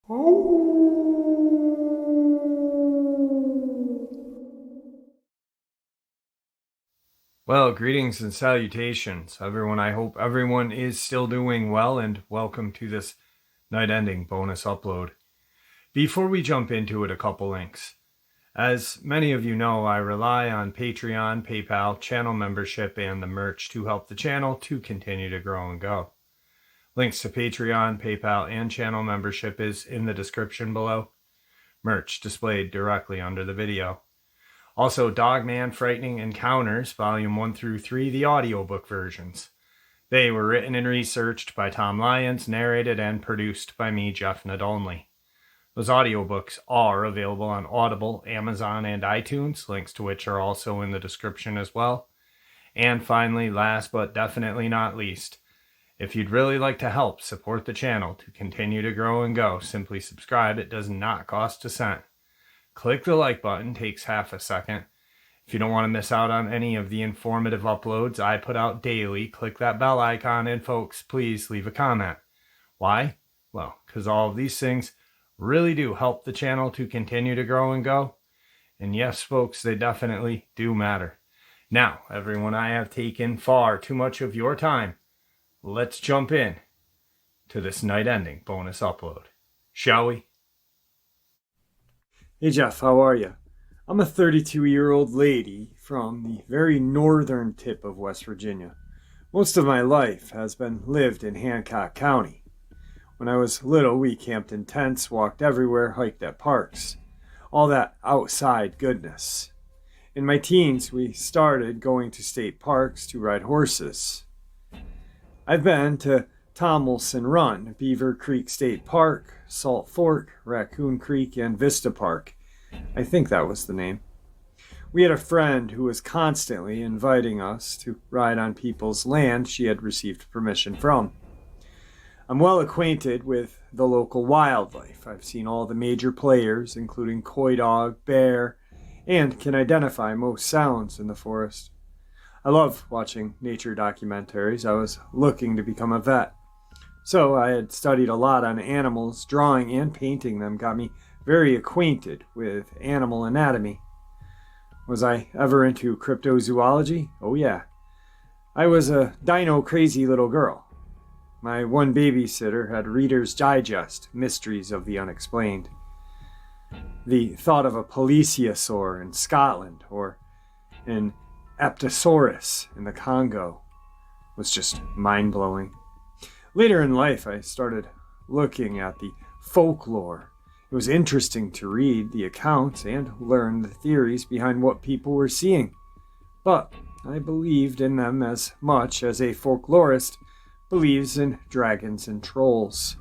Well, greetings and salutations, everyone. I hope everyone is still doing well, and welcome to this night-ending bonus upload. Before we jump into it, a couple links. As many of you know, I rely on Patreon, PayPal, channel membership, and the merch to help the channel to continue to grow and go. Links to Patreon, PayPal, and channel membership is in the description below. Merch displayed directly under the video. Also, Dogman Frightening Encounters, Volume 1 through 3, the audiobook versions. They were written and researched by Tom Lyons, narrated and produced by me, Jeff Nadolny. Those audiobooks are available on Audible, Amazon, and iTunes, links to which are also in the description as well. And finally, last but definitely not least, if you'd really like to help support the channel to continue to grow and go, simply subscribe. It does not cost a cent. Click the like button, takes half a second. If you don't want to miss out on any of the informative uploads I put out daily, click that bell icon, and folks, please leave a comment. Why? Well, because all of these things really do help the channel to continue to grow and go. And yes, folks, they definitely do matter. Now, everyone, I have taken far too much of your time. Let's jump in to this night-ending bonus upload, shall we? Hey Jeff, how are you? I'm a 32-year-old lady from the very northern tip of West Virginia. Most of my life has been lived in Hancock County. When I was little, we camped in tents, walked everywhere, hiked at parks. All that outside goodness. In my teens, we started going to state parks to ride horses. I've been to Tomlinson Run, Beaver Creek State Park, Salt Fork, Raccoon Creek, and Vista Park. I think that was the name. We had a friend who was constantly inviting us to ride on people's land she had received permission from. I'm well acquainted with the local wildlife. I've seen all the major players, including coy dog, bear, and can identify most sounds in the forest. I love watching nature documentaries. I was looking to become a vet. So I had studied a lot on animals. Drawing and painting them got me very acquainted with animal anatomy. Was I ever into cryptozoology? Oh yeah. I was a dino-crazy little girl. My one babysitter had Reader's Digest, Mysteries of the Unexplained. The thought of a plesiosaur in Scotland or an Apatosaurus in the Congo was just mind-blowing. Later in life, I started looking at the folklore. It was interesting to read the accounts and learn the theories behind what people were seeing. But I believed in them as much as a folklorist believes in dragons and trolls.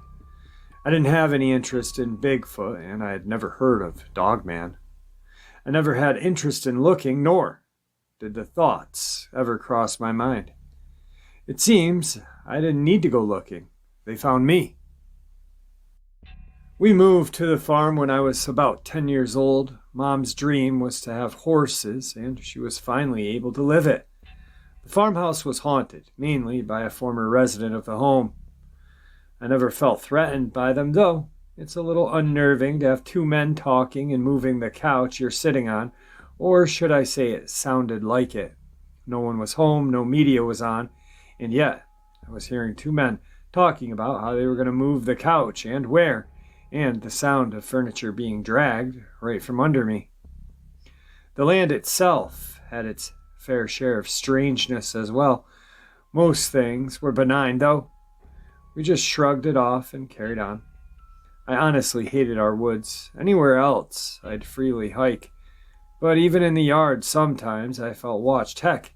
I didn't have any interest in Bigfoot, and I had never heard of Dogman. I never had interest in looking, nor did the thoughts ever cross my mind. It seems I didn't need to go looking. They found me. We moved to the farm when I was about 10 years old. Mom's dream was to have horses, and she was finally able to live it. The farmhouse was haunted, mainly by a former resident of the home. I never felt threatened by them, though. It's a little unnerving to have two men talking and moving the couch you're sitting on, or should I say it sounded like it. No one was home, no media was on, and yet I was hearing two men talking about how they were going to move the couch and where, and the sound of furniture being dragged right from under me. The land itself had its fair share of strangeness as well. Most things were benign, though. We just shrugged it off and carried on. I honestly hated our woods. Anywhere else, I'd freely hike. But even in the yard, sometimes I felt watched. Heck,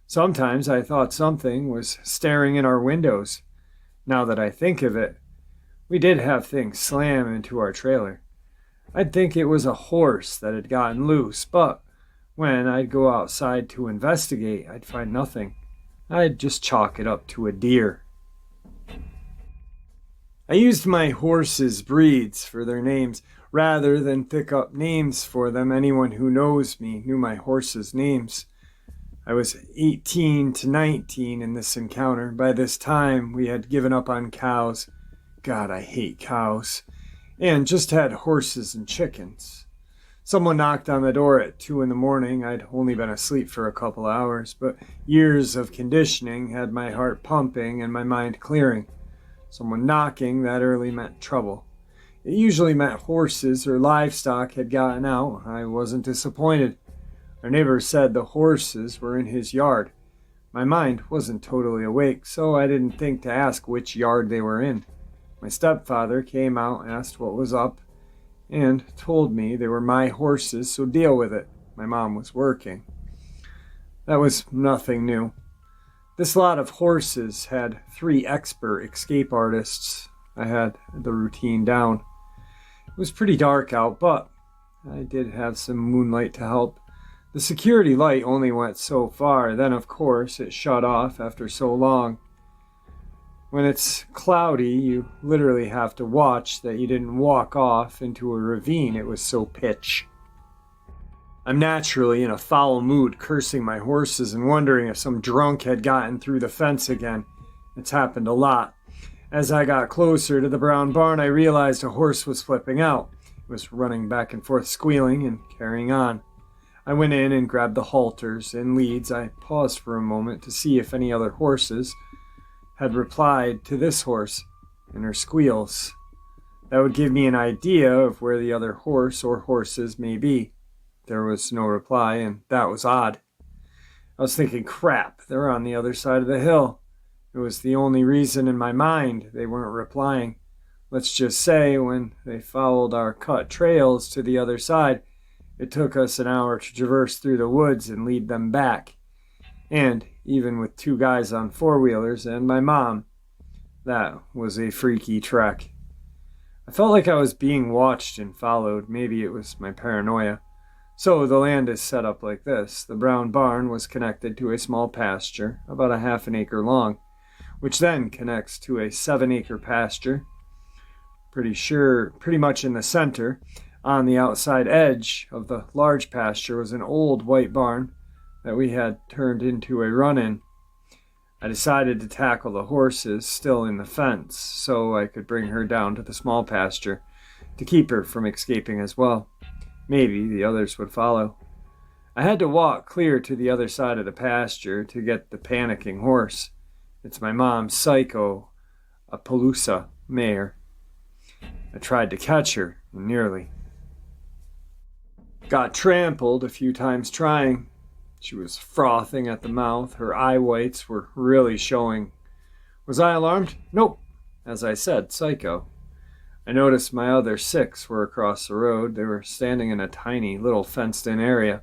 sometimes I thought something was staring in our windows. Now that I think of it, we did have things slam into our trailer. I'd think it was a horse that had gotten loose, but when I'd go outside to investigate, I'd find nothing. I'd just chalk it up to a deer. I used my horses' breeds for their names rather than pick up names for them. Anyone who knows me knew my horses' names. I was 18 to 19 in this encounter. By this time, we had given up on cows. God, I hate cows. and just had horses and chickens. Someone knocked on the door at 2 in the morning. I'd only been asleep for a couple hours, but years of conditioning had my heart pumping and my mind clearing. Someone knocking that early meant trouble. It usually meant horses or livestock had gotten out. I wasn't disappointed. Our neighbor said the horses were in his yard. My mind wasn't totally awake, so I didn't think to ask which yard they were in. My stepfather came out, asked what was up, and told me they were my horses, so deal with it. My mom was working. That was nothing new. This lot of horses had 3 expert escape artists. I had the routine down. It was pretty dark out, but I did have some moonlight to help. The security light only went so far, then of course it shut off after so long. When it's cloudy, you literally have to watch that you didn't walk off into a ravine. It was so pitch. I'm naturally in a foul mood, cursing my horses and wondering if some drunk had gotten through the fence again. It's happened a lot. As I got closer to the brown barn, I realized a horse was flipping out. It was running back and forth, squealing and carrying on. I went in and grabbed the halters and leads. I paused for a moment to see if any other horses had replied to this horse and her squeals. That would give me an idea of where the other horse or horses may be. There was no reply, and that was odd. I was thinking, crap, they're on the other side of the hill. It was the only reason in my mind they weren't replying. Let's just say when they followed our cut trails to the other side, it took us an hour to traverse through the woods and lead them back. And even with 2 guys on 4-wheelers and my mom, that was a freaky trek. I felt like I was being watched and followed. Maybe it was my paranoia. So the land is set up like this. The brown barn was connected to a small pasture, about a half an acre long, which then connects to a 7-acre pasture, pretty much in the center. On the outside edge of the large pasture was an old white barn that we had turned into a run-in. I decided to tackle the horses still in the fence so I could bring her down to the small pasture to keep her from escaping as well. Maybe the others would follow. I had to walk clear to the other side of the pasture to get the panicking horse. It's my mom's psycho, a Appaloosa mare. I tried to catch her, and nearly. Got trampled a few times trying. She was frothing at the mouth. Her eye whites were really showing. Was I alarmed? Nope. As I said, psycho. I noticed my other 6 were across the road. They were standing in a tiny little fenced-in area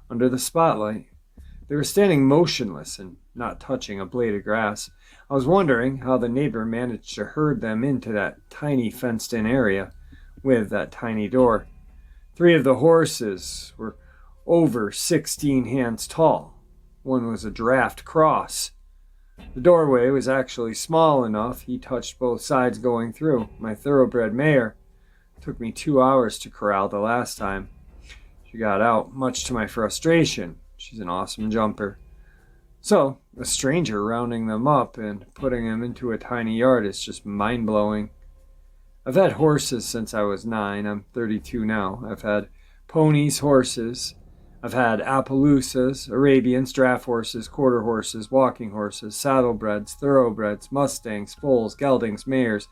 under the spotlight. They were standing motionless and not touching a blade of grass. I was wondering how the neighbor managed to herd them into that tiny fenced-in area with that tiny door. 3 of the horses were over 16 hands tall. One was a draft cross. The doorway was actually small enough he touched both sides going through. My thoroughbred mare took me 2 hours to corral the last time. She got out, much to my frustration. She's an awesome jumper. So, a stranger rounding them up and putting them into a tiny yard is just mind-blowing. I've had horses since I was 9. I'm 32 now. I've had ponies, horses. I've had Appaloosas, Arabians, draft horses, quarter horses, walking horses, saddlebreds, thoroughbreds, mustangs, foals, geldings, mares,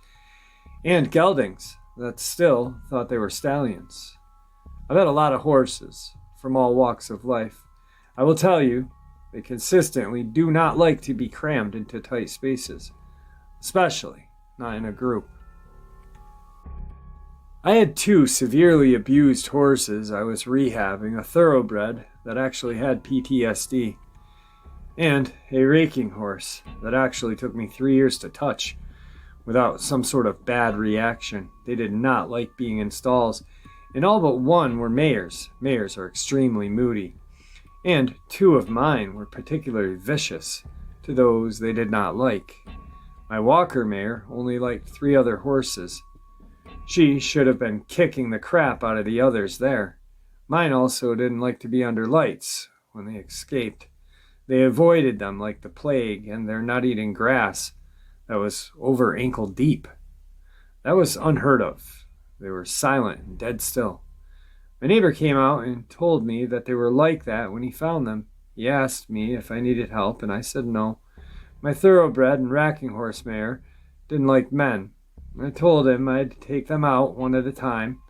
and geldings that still thought they were stallions. I've had a lot of horses from all walks of life. I will tell you, they consistently do not like to be crammed into tight spaces, especially not in a group. I had 2 severely abused horses I was rehabbing, a thoroughbred that actually had PTSD, and a raking horse that actually took me 3 years to touch without some sort of bad reaction. They did not like being in stalls, and all but 1 were mares. Mares are extremely moody, and 2 of mine were particularly vicious to those they did not like. My walker mare only liked 3 other horses. She should have been kicking the crap out of the others there. Mine also didn't like to be under lights when they escaped. They avoided them like the plague, and they're not eating grass that was over ankle deep. That was unheard of. They were silent and dead still. My neighbor came out and told me that they were like that when he found them. He asked me if I needed help, and I said no. My thoroughbred and racking horse mare didn't like men. I told him I'd take them out one at a time.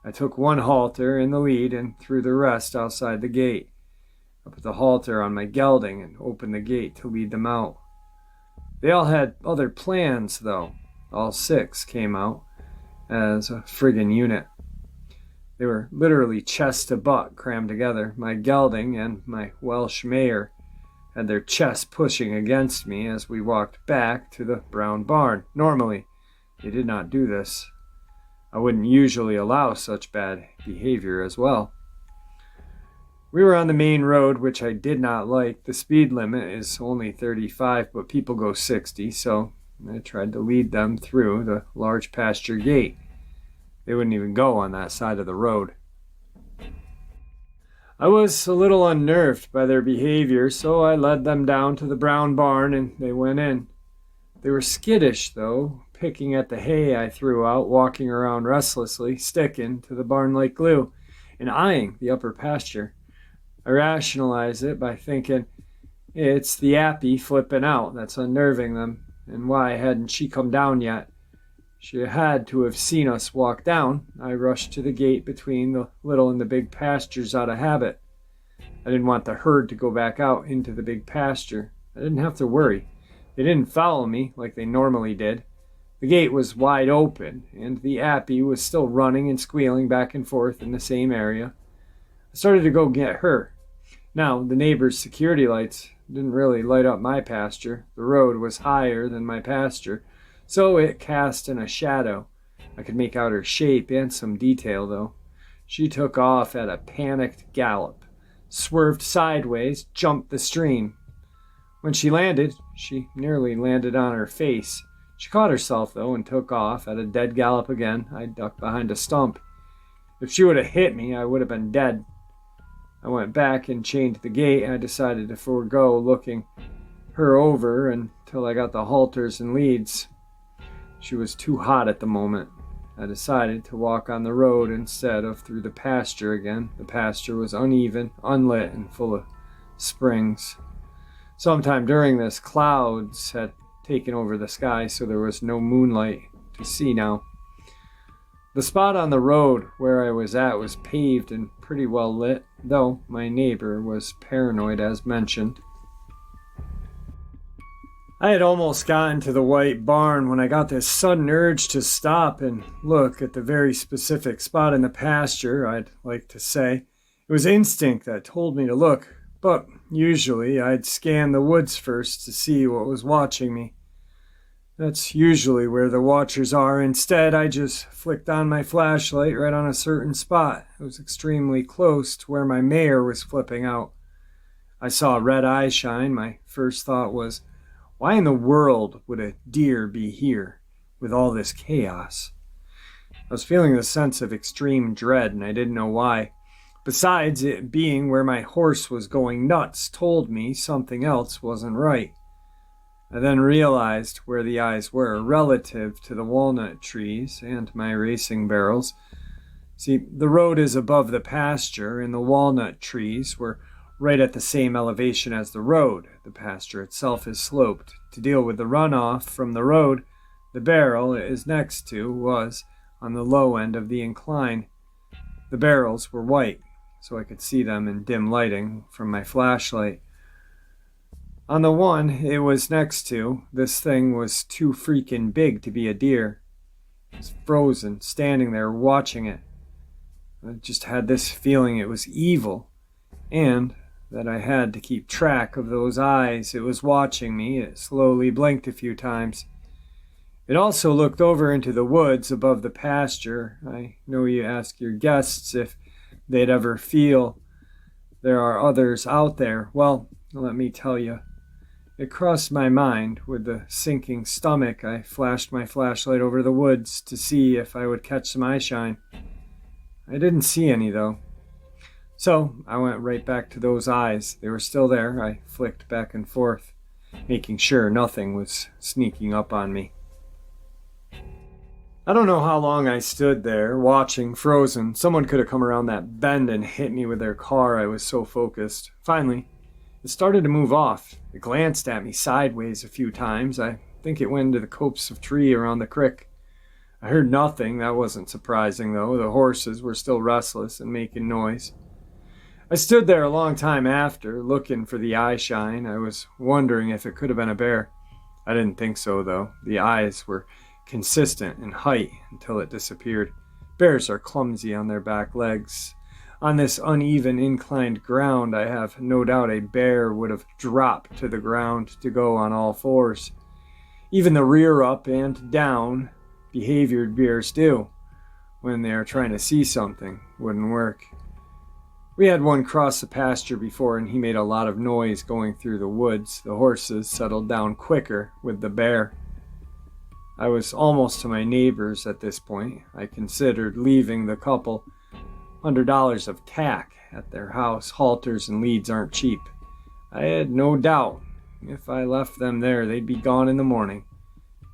I took one halter in the lead and threw the rest outside the gate. I put the halter on my gelding and opened the gate to lead them out. They all had other plans, though. All 6 came out as a friggin' unit. They were literally chest to butt crammed together. My gelding and my Welsh mare had their chests pushing against me as we walked back to the brown barn. Normally, they did not do this. I wouldn't usually allow such bad behavior as well. We were on the main road, which I did not like. The speed limit is only 35, but people go 60, so I tried to lead them through the large pasture gate. They wouldn't even go on that side of the road. I was a little unnerved by their behavior, so I led them down to the brown barn and they went in. They were skittish, though, picking at the hay I threw out, walking around restlessly, sticking to the barn like glue, and eyeing the upper pasture. I rationalized it by thinking, it's the appy flipping out that's unnerving them, and why hadn't she come down yet? She had to have seen us walk down. I rushed to the gate between the little and the big pastures out of habit. I didn't want the herd to go back out into the big pasture. I didn't have to worry. They didn't follow me like they normally did. The gate was wide open, and the appy was still running and squealing back and forth in the same area. I started to go get her. Now, the neighbor's security lights didn't really light up my pasture. The road was higher than my pasture, so it cast in a shadow. I could make out her shape and some detail, though. She took off at a panicked gallop, swerved sideways, jumped the stream. When she landed, she nearly landed on her face. She caught herself, though, and took off at a dead gallop again. I ducked behind a stump. If she would have hit me, I would have been dead. I went back and chained the gate. I decided to forego looking her over until I got the halters and leads. She was too hot at the moment. I decided to walk on the road instead of through the pasture again. The pasture was uneven, unlit, and full of springs. Sometime during this, clouds had taken over the sky, so there was no moonlight to see now. The spot on the road where I was at was paved and pretty well lit, though my neighbor was paranoid as mentioned. I had almost gotten to the white barn when I got this sudden urge to stop and look at the very specific spot in the pasture, I'd like to say. It was instinct that told me to look, but usually I'd scan the woods first to see what was watching me. That's usually where the watchers are. Instead, I just flicked on my flashlight right on a certain spot. It was extremely close to where my mare was flipping out. I saw a red eye shine. My first thought was, why in the world would a deer be here with all this chaos? I was feeling a sense of extreme dread, and I didn't know why. Besides, it being where my horse was going nuts told me something else wasn't right. I then realized where the eyes were relative to the walnut trees and my racing barrels. See, the road is above the pasture, and the walnut trees were right at the same elevation as the road. The pasture itself is sloped. To deal with the runoff from the road, the barrel it is next to was on the low end of the incline. The barrels were white, so I could see them in dim lighting from my flashlight. On the one it was next to, this thing was too freaking big to be a deer. It was frozen, standing there watching it. I just had this feeling it was evil, and that I had to keep track of those eyes. It was watching me. It slowly blinked a few times. It also looked over into the woods above the pasture. I know you ask your guests if they'd ever feel there are others out there. Well, let me tell you. It crossed my mind. With the sinking stomach, I flashed my flashlight over the woods to see if I would catch some eyeshine. I didn't see any, though. So I went right back to those eyes. They were still there. I flicked back and forth, making sure nothing was sneaking up on me. I don't know how long I stood there, watching, frozen. Someone could have come around that bend and hit me with their car. I was so focused. Finally, it started to move off. It glanced at me sideways a few times. I think it went into the copse of tree around the creek. I heard nothing. That wasn't surprising, though. The horses were still restless and making noise. I stood there a long time after, looking for the eye shine. I was wondering if it could have been a bear. I didn't think so, though. The eyes were consistent in height until it disappeared. Bears are clumsy on their back legs. On this uneven, inclined ground, I have no doubt a bear would have dropped to the ground to go on all fours. Even the rear up and down behavior bears do when they are trying to see something wouldn't work. We had one cross the pasture before, and he made a lot of noise going through the woods. The horses settled down quicker with the bear. I was almost to my neighbors at this point. I considered leaving the couple $100 of tack at their house. Halters and leads aren't cheap. I had no doubt if I left them there, they'd be gone in the morning,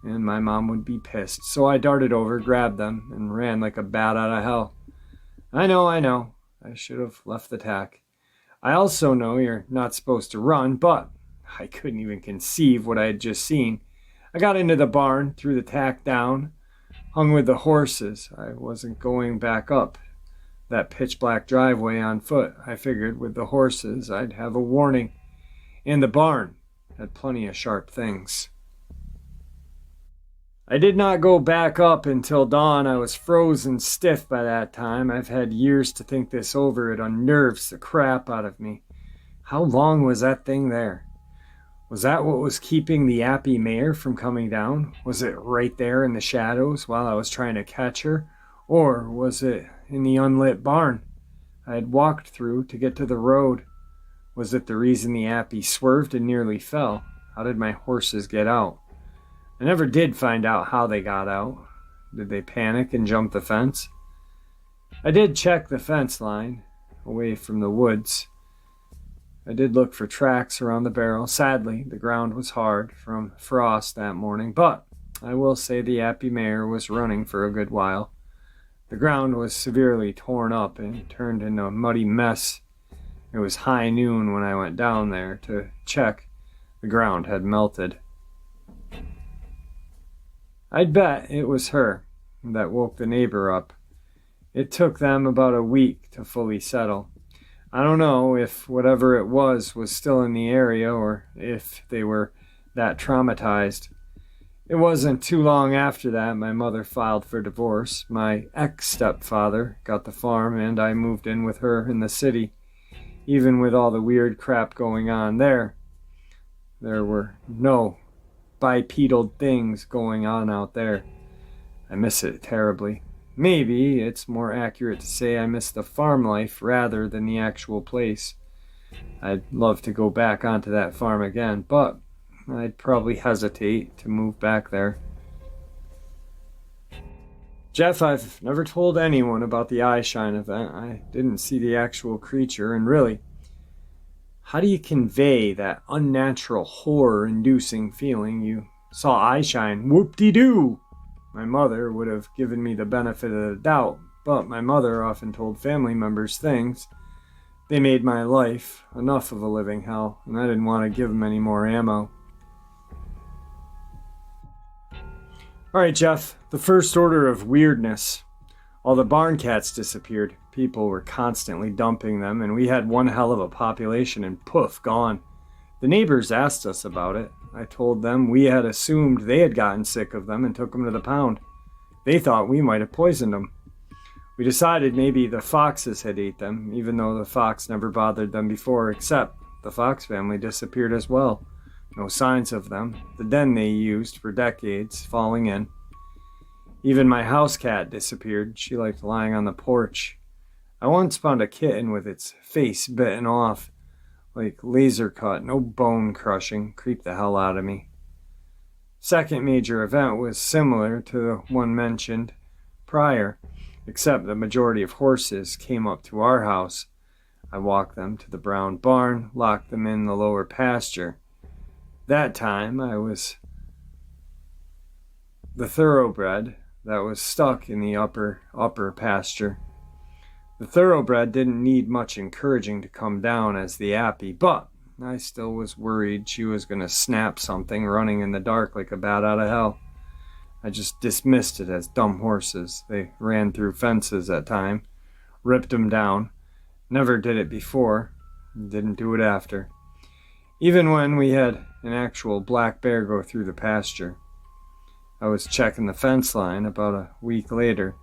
and my mom would be pissed. So I darted over, grabbed them, and ran like a bat out of hell. I know. I should have left the tack. I also know you're not supposed to run, but I couldn't even conceive what I had just seen. I got into the barn, threw the tack down, hung with the horses. I wasn't going back up that pitch-black driveway on foot. I figured with the horses I'd have a warning. And the barn had plenty of sharp things. I did not go back up until dawn. I was frozen stiff by that time. I've had years to think this over. It unnerves the crap out of me. How long was that thing there? Was that what was keeping the Appy mare from coming down? Was it right there in the shadows while I was trying to catch her? Or was it in the unlit barn I had walked through to get to the road? Was it the reason the Appy swerved and nearly fell? How did my horses get out? I never did find out how they got out. Did they panic and jump the fence? I did check the fence line away from the woods. I did look for tracks around the barrel. Sadly, the ground was hard from frost that morning, but I will say the Appy mare was running for a good while. The ground was severely torn up and turned into a muddy mess. It was high noon when I went down there to check. The ground had melted. I'd bet it was her that woke the neighbor up. It took them about a week to fully settle. I don't know if whatever it was still in the area or if they were that traumatized. It wasn't too long after that my mother filed for divorce. My ex-stepfather got the farm and I moved in with her in the city. Even with all the weird crap going on there were no bipedal things going on out there. I miss it terribly. Maybe it's more accurate to say I miss the farm life rather than the actual place. I'd love to go back onto that farm again, but I'd probably hesitate to move back there. Jeff, I've never told anyone about the eye shine event. I didn't see the actual creature, and really, how do you convey that unnatural, horror-inducing feeling? You saw eye shine, whoop-de-doo! My mother would have given me the benefit of the doubt, but my mother often told family members things. They made my life enough of a living hell, and I didn't want to give them any more ammo. Alright, Jeff, the first order of weirdness. All the barn cats disappeared. People were constantly dumping them, and we had one hell of a population, and poof, gone. The neighbors asked us about it. I told them we had assumed they had gotten sick of them and took them to the pound. They thought we might have poisoned them. We decided maybe the foxes had ate them, even though the fox never bothered them before, except the fox family disappeared as well. No signs of them. The den they used for decades falling in. Even my house cat disappeared. She liked lying on the porch. I once found a kitten with its face bitten off. Like laser cut, no bone crushing. Creeped the hell out of me. Second major event was similar to the one mentioned prior, except the majority of horses came up to our house. I walked them to the brown barn, locked them in the lower pasture. That time I was the thoroughbred that was stuck in the upper pasture. The thoroughbred didn't need much encouraging to come down as the appy, but I still was worried she was going to snap something running in the dark like a bat out of hell. I just dismissed it as dumb horses. They ran through fences at time, ripped them down. Never did it before, didn't do it after. Even when we had an actual black bear go through the pasture. I was checking the fence line about a week later.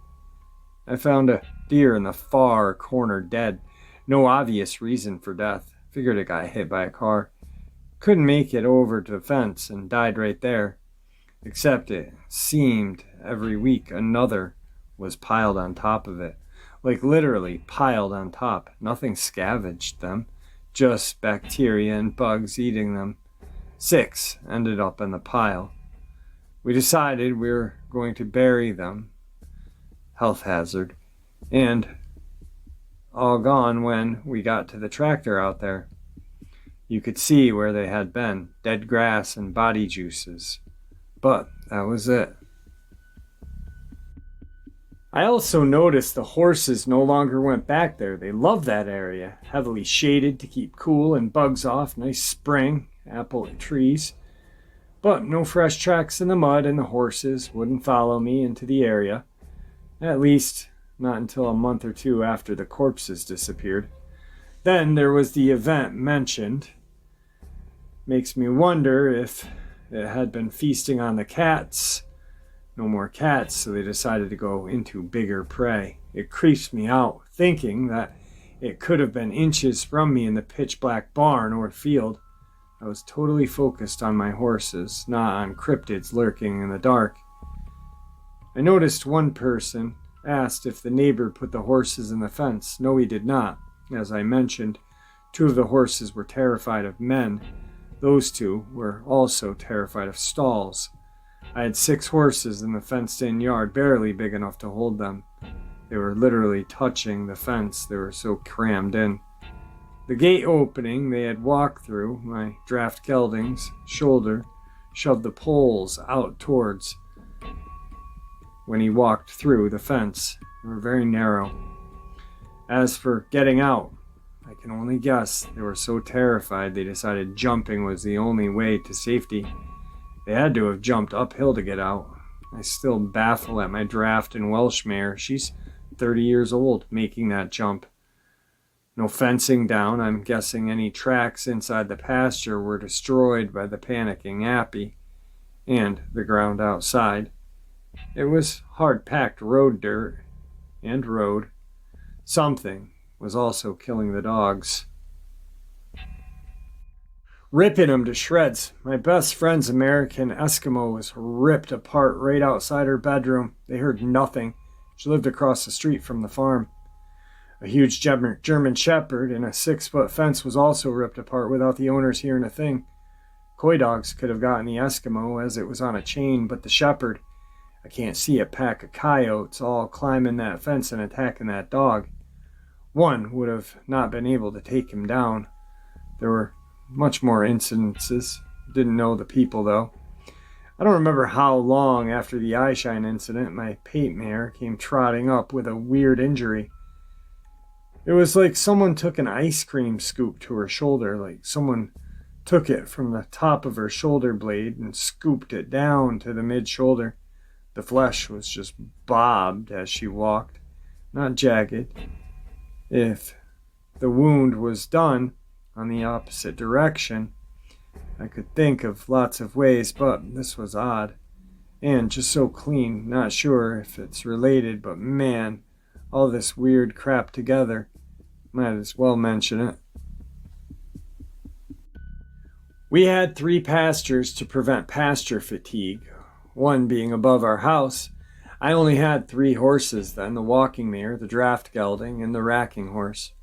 I found a deer in the far corner dead. No obvious reason for death. Figured it got hit by a car. Couldn't make it over to the fence and died right there. Except it seemed every week another was piled on top of it. Like literally piled on top. Nothing scavenged them. Just bacteria and bugs eating them. 6 ended up in the pile. We decided we were going to bury them. Health hazard. And all gone when we got to the tractor out there. You could see where they had been. Dead grass and body juices. But that was it. I also noticed the horses no longer went back there. They loved that area. Heavily shaded to keep cool and bugs off. Nice spring, apple trees. But no fresh tracks in the mud, and the horses wouldn't follow me into the area. At least not until a month or 2 after the corpses disappeared. Then there was the event mentioned. Makes me wonder if it had been feasting on the cats. No more cats, so they decided to go into bigger prey. It creeps me out, thinking that it could have been inches from me in the pitch black barn or field. I was totally focused on my horses, not on cryptids lurking in the dark. I noticed one person asked if the neighbor put the horses in the fence. No, he did not. As I mentioned, 2 of the horses were terrified of men. Those 2 were also terrified of stalls. I had 6 horses in the fenced-in yard, barely big enough to hold them. They were literally touching the fence. They were so crammed in. The gate opening they had walked through, my draft gelding's shoulder shoved the poles out towards when he walked through the fence. They were very narrow. As for getting out, I can only guess they were so terrified they decided jumping was the only way to safety. They had to have jumped uphill to get out. I still baffle at my draft and Welsh mare. She's 30 years old, making that jump. No fencing down. I'm guessing any tracks inside the pasture were destroyed by the panicking appy and the ground outside. It was hard-packed road dirt and road. Something was also killing the dogs. Ripping them to shreds. My best friend's American Eskimo was ripped apart right outside her bedroom. They heard nothing. She lived across the street from the farm. A huge German Shepherd in a 6-foot fence was also ripped apart without the owners hearing a thing. Coy dogs could have gotten the Eskimo as it was on a chain, but the Shepherd, I can't see a pack of coyotes all climbing that fence and attacking that dog. One would have not been able to take him down. There were much more incidences. Didn't know the people, though. I don't remember how long after the eyeshine incident my pate mare came trotting up with a weird injury. It was like someone took an ice cream scoop to her shoulder, like someone took it from the top of her shoulder blade and scooped it down to the mid-shoulder. The flesh was just bobbed as she walked, not jagged. If the wound was done on the opposite direction, I could think of lots of ways, but this was odd. And just so clean, not sure if it's related, but man, all this weird crap together. Might as well mention it. We had 3 pastures to prevent pasture fatigue, one being above our house. I only had 3 horses then, the walking mare, the draft gelding, and the racking horse.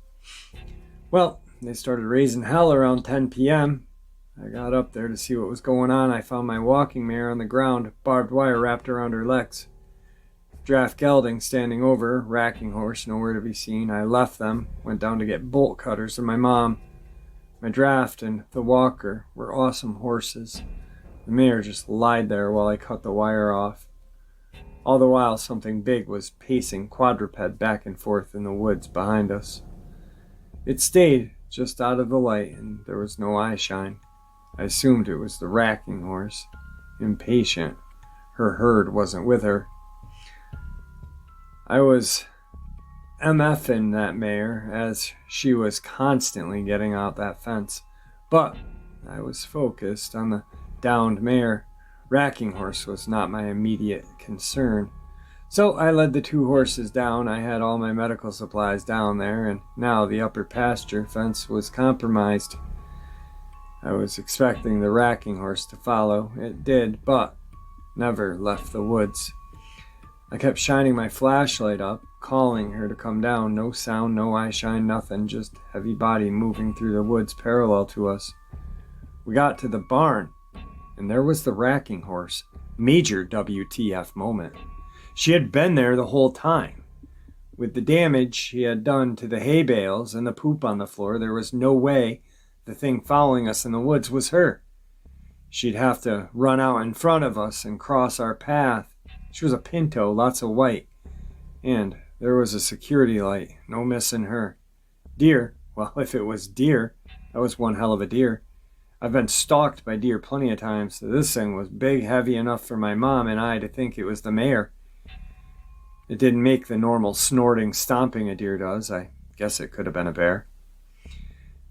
Well, they started raising hell around 10 p.m. I got up there to see what was going on. I found my walking mare on the ground, barbed wire wrapped around her legs. Draft gelding standing over, racking horse nowhere to be seen. I left them, went down to get bolt cutters and my mom. My draft and the walker were awesome horses. The mare just lied there while I cut the wire off. All the while, something big was pacing quadruped back and forth in the woods behind us. It stayed just out of the light, and there was no eye shine. I assumed it was the racking horse. Impatient. Her herd wasn't with her. I was MFing that mare as she was constantly getting out that fence. But I was focused on the downed mare. Racking horse was not my immediate concern. So I led the two horses down. I had all my medical supplies down there, and now the upper pasture fence was compromised. I was expecting the racking horse to follow. It did, but never left the woods. I kept shining my flashlight up, calling her to come down. No sound, no eye shine, nothing, just heavy body moving through the woods parallel to us. We got to the barn, and there was the racking horse. Major WTF moment. She had been there the whole time. With the damage she had done to the hay bales and the poop on the floor, there was no way the thing following us in the woods was her. She'd have to run out in front of us and cross our path. She was a pinto, lots of white. And there was a security light, no missing her. Deer, well, if it was deer, that was one hell of a deer. I've been stalked by deer plenty of times. So this thing was big, heavy enough for my mom and I to think it was the mare. It didn't make the normal snorting, stomping a deer does. I guess it could have been a bear.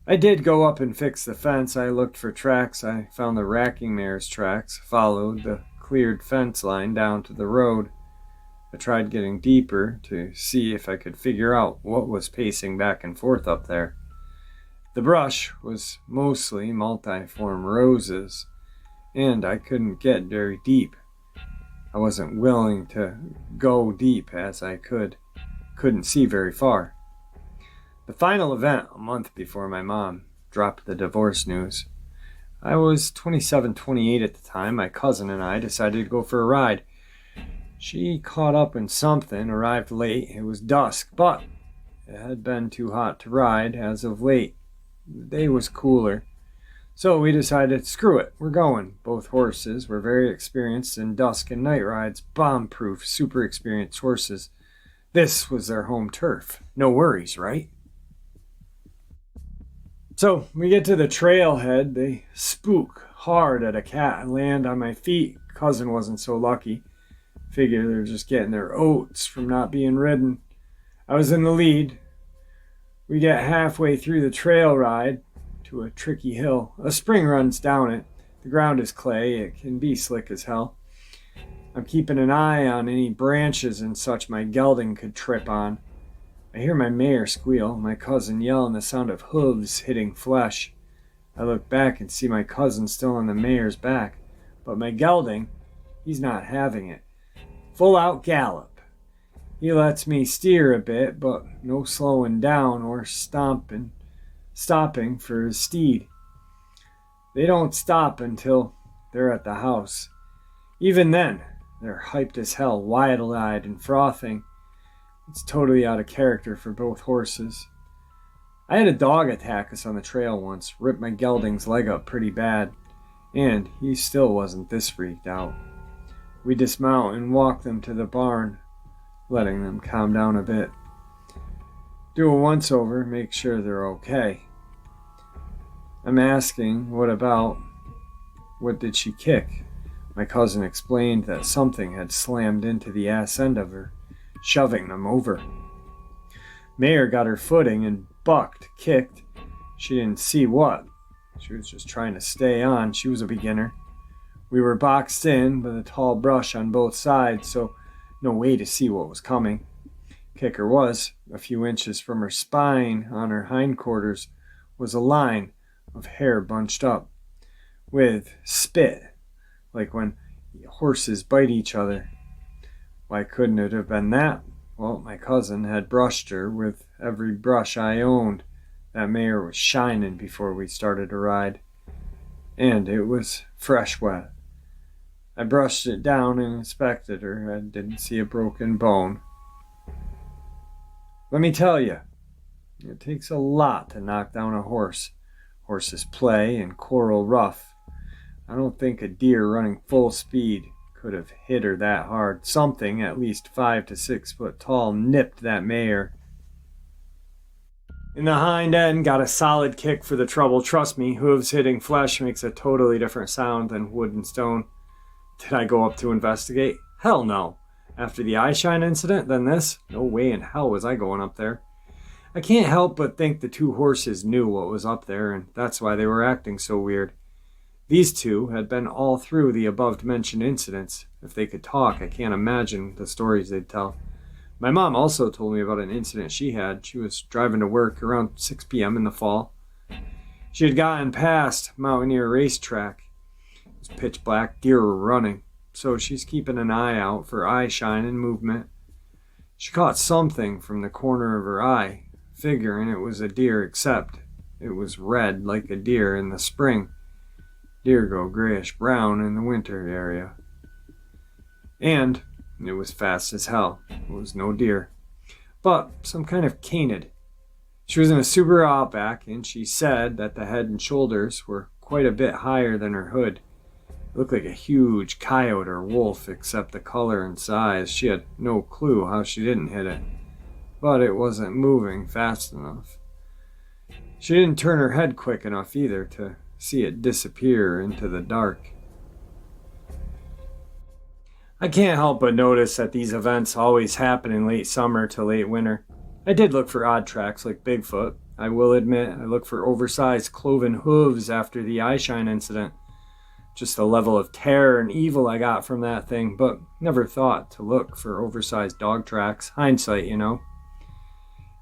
I did go up and fix the fence. I looked for tracks. I found the racking mare's tracks, followed the cleared fence line down to the road. I tried getting deeper to see if I could figure out what was pacing back and forth up there. The brush was mostly multiform roses, and I couldn't get very deep. I wasn't willing to go deep as I couldn't see very far. The final event, a month before my mom dropped the divorce news. I was 27, 28 at the time. My cousin and I decided to go for a ride. She caught up in something, arrived late. It was dusk, but it had been too hot to ride as of late. The day was cooler. So we decided, screw it, we're going. Both horses were very experienced in dusk and night rides, bomb-proof, super experienced horses. This was their home turf. No worries, right? So we get to the trailhead. They spook hard at a cat and land on my feet. Cousin wasn't so lucky. Figure they're just getting their oats from not being ridden. I was in the lead. We get halfway through the trail ride to a tricky hill. A spring runs down it. The ground is clay. It can be slick as hell. I'm keeping an eye on any branches and such my gelding could trip on. I hear my mare squeal, my cousin yell, and the sound of hooves hitting flesh. I look back and see my cousin still on the mare's back, but my gelding, he's not having it. Full out gallop. He lets me steer a bit, but no slowing down or stopping for his steed. They don't stop until they're at the house. Even then, they're hyped as hell, wide-eyed and frothing. It's totally out of character for both horses. I had a dog attack us on the trail once, ripped my gelding's leg up pretty bad, and he still wasn't this freaked out. We dismount and walk them to the barn, letting them calm down a bit. Do a once-over, make sure they're okay. I'm asking, what about? What did she kick? My cousin explained that something had slammed into the ass end of her, shoving them over. Mayor got her footing and bucked, kicked. She didn't see what. She was just trying to stay on. She was a beginner. We were boxed in with a tall brush on both sides, so no way to see what was coming. Kicker was, a few inches from her spine on her hindquarters was a line of hair bunched up, with spit, like when horses bite each other. Why couldn't it have been that? Well, my cousin had brushed her with every brush I owned. That mare was shining before we started to ride, and it was fresh wet. I brushed it down and inspected her. I didn't see a broken bone. Let me tell you, it takes a lot to knock down a horse. Horses play in coral rough. I don't think a deer running full speed could have hit her that hard. Something at least 5 to 6 foot tall nipped that mare. In the hind end, got a solid kick for the trouble. Trust me, hooves hitting flesh makes a totally different sound than wood and stone. Did I go up to investigate? Hell no. After the eyeshine incident, then this? No way in hell was I going up there. I can't help but think the two horses knew what was up there, and that's why they were acting so weird. These two had been all through the above-mentioned incidents. If they could talk, I can't imagine the stories they'd tell. My mom also told me about an incident she had. She was driving to work around 6 p.m. in the fall. She had gotten past Mountaineer Racetrack. It was pitch black, deer were running, so she's keeping an eye out for eye shine and movement. She caught something from the corner of her eye, figuring it was a deer, except it was red like a deer in the spring. Deer go grayish-brown in the winter area. And it was fast as hell. It was no deer, but some kind of canid. She was in a Subaru Outback, and she said that the head and shoulders were quite a bit higher than her hood. It looked like a huge coyote or wolf, except the color and size. She had no clue how she didn't hit it, but it wasn't moving fast enough. She didn't turn her head quick enough either to see it disappear into the dark. I can't help but notice that these events always happen in late summer to late winter. I did look for odd tracks like Bigfoot. I will admit I looked for oversized cloven hooves after the eyeshine incident. Just the level of terror and evil I got from that thing, but never thought to look for oversized dog tracks. Hindsight, you know.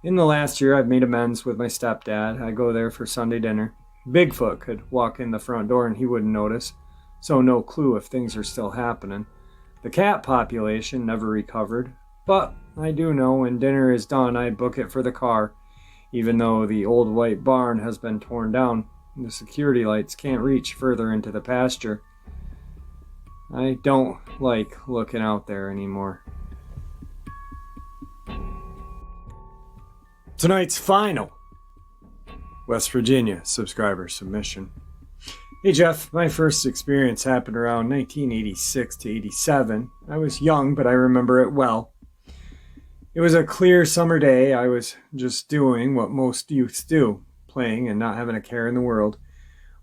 In the last year, I've made amends with my stepdad. I go there for Sunday dinner. Bigfoot could walk in the front door and he wouldn't notice, so no clue if things are still happening. The cat population never recovered, but I do know when dinner is done, I book it for the car, even though the old white barn has been torn down. The security lights can't reach further into the pasture. I don't like looking out there anymore. Tonight's final West Virginia subscriber submission. Hey Jeff, my first experience happened around 1986 to 87. I was young, but I remember it well. It was a clear summer day. I was just doing what most youths do, playing and not having a care in the world.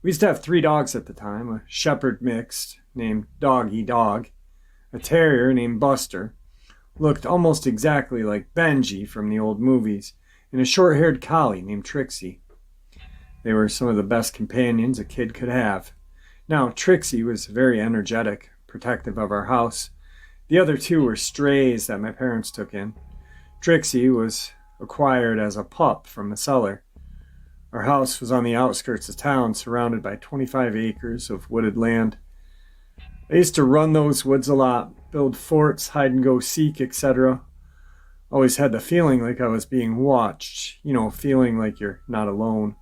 We used to have 3 dogs at the time, a shepherd mixed named Doggy Dog, a terrier named Buster, looked almost exactly like Benji from the old movies, and a short-haired collie named Trixie. They were some of the best companions a kid could have. Now, Trixie was very energetic, protective of our house. The other 2 were strays that my parents took in. Trixie was acquired as a pup from a seller. Our house was on the outskirts of town, surrounded by 25 acres of wooded land. I used to run those woods a lot, build forts, hide and go seek, etc. Always had the feeling like I was being watched, feeling like you're not alone.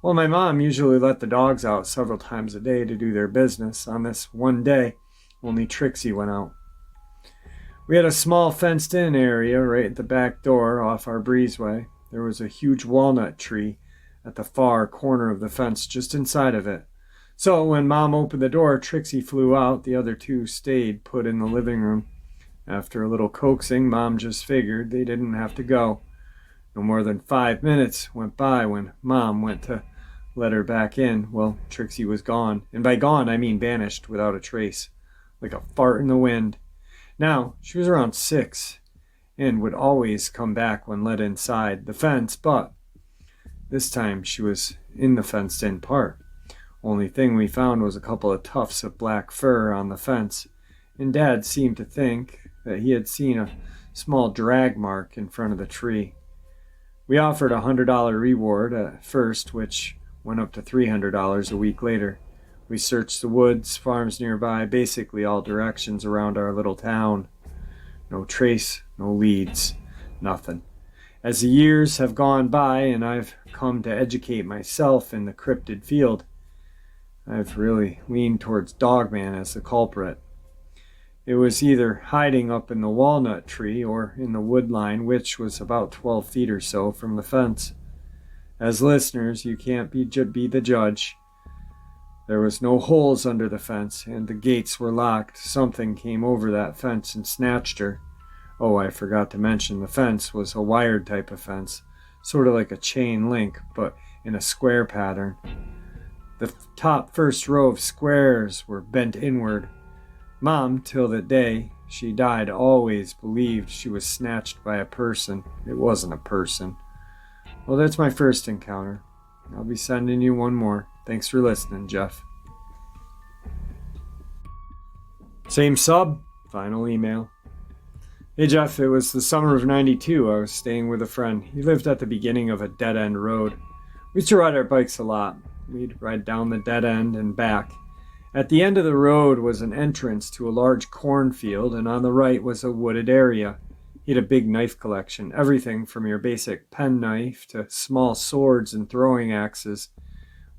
Well, my mom usually let the dogs out several times a day to do their business. On this one day, only Trixie went out. We had a small fenced-in area right at the back door off our breezeway. There was a huge walnut tree at the far corner of the fence just inside of it. So when Mom opened the door, Trixie flew out. The other 2 stayed put in the living room. After a little coaxing, Mom just figured they didn't have to go. No more than 5 minutes went by when Mom went to let her back in. Well, Trixie was gone. And by gone, I mean vanished without a trace, like a fart in the wind. Now, she was around 6 and would always come back when let inside the fence, but this time she was in the fenced-in part. Only thing we found was a couple of tufts of black fur on the fence, and Dad seemed to think that he had seen a small drag mark in front of the tree. We offered a $100 reward at first, which went up to $300 a week later. We searched the woods, farms nearby, basically all directions around our little town. No trace, no leads, nothing. As the years have gone by and I've come to educate myself in the cryptid field, I've really leaned towards Dogman as the culprit. It was either hiding up in the walnut tree or in the wood line, which was about 12 feet or so from the fence. As listeners, you can't be the judge. There was no holes under the fence, and the gates were locked. Something came over that fence and snatched her. Oh, I forgot to mention the fence was a wired type of fence, sort of like a chain link, but in a square pattern. The top first row of squares were bent inward. Mom, till that day she died, always believed she was snatched by a person. It wasn't a person. Well, that's my first encounter. I'll be sending you one more. Thanks for listening, Jeff. Same sub, final email. Hey Jeff, it was the summer of '92. I was staying with a friend. He lived at the beginning of a dead-end road. We used to ride our bikes a lot. We'd ride down the dead end and back. At the end of the road was an entrance to a large cornfield, and on the right was a wooded area. He had a big knife collection, everything from your basic penknife to small swords and throwing axes.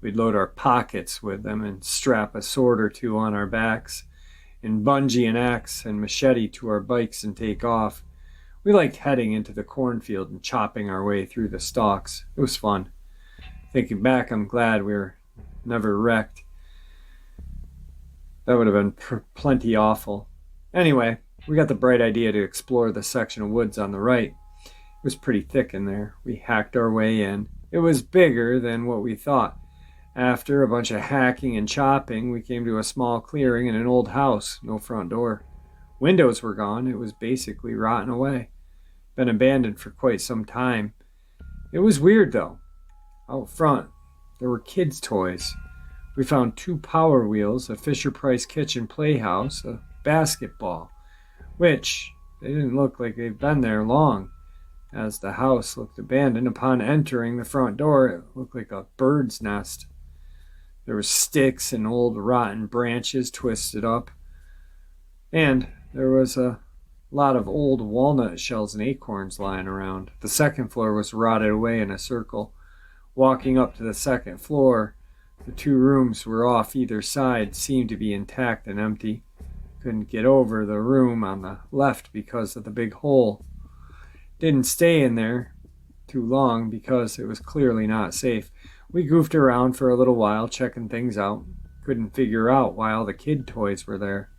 We'd load our pockets with them and strap a sword or two on our backs, and bungee an axe and machete to our bikes and take off. We liked heading into the cornfield and chopping our way through the stalks. It was fun. Thinking back, I'm glad we were never wrecked. That would have been plenty awful. Anyway, we got the bright idea to explore the section of woods on the right. It was pretty thick in there. We hacked our way in. It was bigger than what we thought. After a bunch of hacking and chopping, we came to a small clearing and an old house, no front door. Windows were gone. It was basically rotten away. Been abandoned for quite some time. It was weird, though. Out front, there were kids' toys. We found 2 Power Wheels, a Fisher-Price kitchen playhouse, a basketball, which they didn't look like they'd been there long. As the house looked abandoned, upon entering the front door, it looked like a bird's nest. There were sticks and old rotten branches twisted up. And there was a lot of old walnut shells and acorns lying around. The second floor was rotted away in a circle. Walking up to the second floor, the 2 rooms were off either side, seemed to be intact and empty. Couldn't get over the room on the left because of the big hole. Didn't stay in there too long because it was clearly not safe. We goofed around for a little while, checking things out. Couldn't figure out why all the kid toys were there.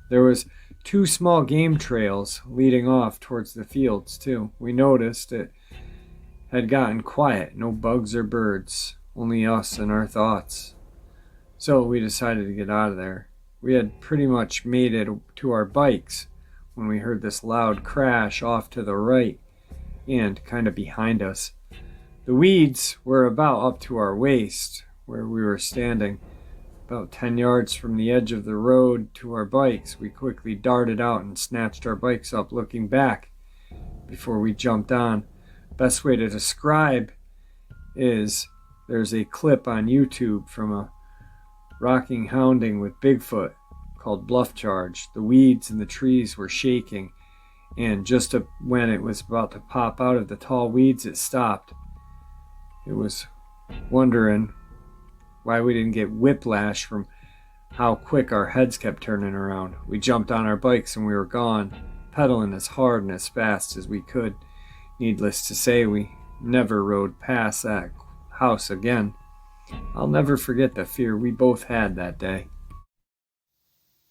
There was 2 small game trails leading off towards the fields, too. We noticed it had gotten quiet, no bugs or birds, only us and our thoughts. So we decided to get out of there. We had pretty much made it to our bikes when we heard this loud crash off to the right and kind of behind us. The weeds were about up to our waist where we were standing. About 10 yards from the edge of the road to our bikes, we quickly darted out and snatched our bikes up, looking back before we jumped on. Best way to describe is there's a clip on YouTube from a rocking hounding with Bigfoot called Bluff Charge. The weeds and the trees were shaking, and just when it was about to pop out of the tall weeds, it stopped. It was wondering why we didn't get whiplash from how quick our heads kept turning around. We jumped on our bikes and we were gone, pedaling as hard and as fast as we could. Needless to say, we never rode past that house again. I'll never forget the fear we both had that day.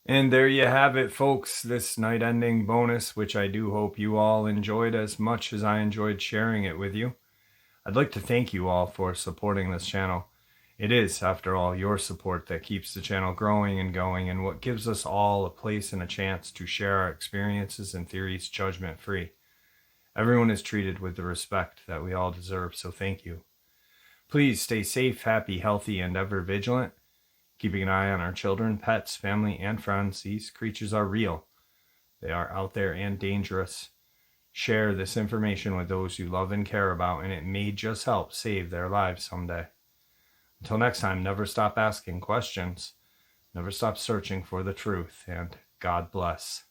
And there you have it, folks, this night-ending bonus, which I do hope you all enjoyed as much as I enjoyed sharing it with you. I'd like to thank you all for supporting this channel. It is, after all, your support that keeps the channel growing and going, and what gives us all a place and a chance to share our experiences and theories judgment-free. Everyone is treated with the respect that we all deserve, so thank you. Please stay safe, happy, healthy, and ever vigilant. Keeping an eye on our children, pets, family, and friends. These creatures are real. They are out there and dangerous. Share this information with those you love and care about, and it may just help save their lives someday. Until next time, never stop asking questions. Never stop searching for the truth, and God bless.